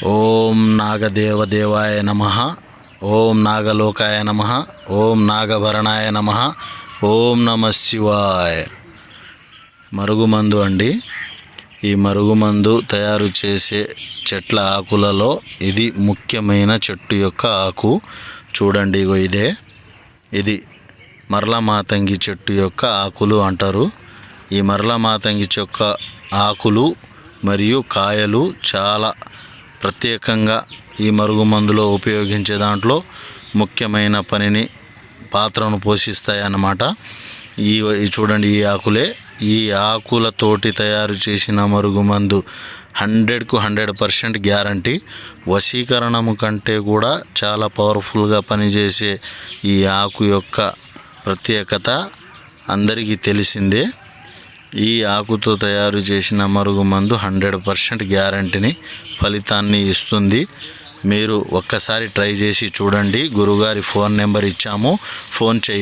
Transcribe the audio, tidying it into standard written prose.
ఓం నాగదేవదేవాయ నమః. ఓం నాగలోకాయ నమః. ఓం నాగభరణాయ నమః. ఓం నమః శివాయ. మరుగుమందు అండి. ఈ మరుగుమందు తయారు చేసే చెట్ల ఆకులలో ఇది ముఖ్యమైన చెట్టు యొక్క ఆకు. చూడండి, ఇగో ఇది మరల మాతంగి చెట్టు యొక్క ఆకులు అంటారు. ఈ మరల మాతంగి చెక్క ఆకులు మరియు కాయలు చాలా ప్రత్యేకంగా ఈ మరుగుమందులో ఉపయోగించే దాంట్లో ముఖ్యమైన పాత్రను పోషిస్తాయి అన్నమాట. చూడండి, ఈ ఆకులే. ఈ ఆకులతోటి తయారు చేసిన మరుగుమందు 100కు 100% గ్యారంటీ. వశీకరణము కంటే కూడా చాలా పవర్ఫుల్గా పనిచేసే ఈ ఆకు యొక్క ప్రత్యేకత అందరికీ తెలిసిందే. ఈ ఆకుతో తయారు చేసిన మరుగుమందు 100% గ్యారంటీని ఫలితాన్ని ఇస్తుంది. మీరు ఒక్కసారి ట్రై చేసి చూడండి. గురుగారి ఫోన్ నెంబర్ ఇచ్చాము, ఫోన్ చేయండి.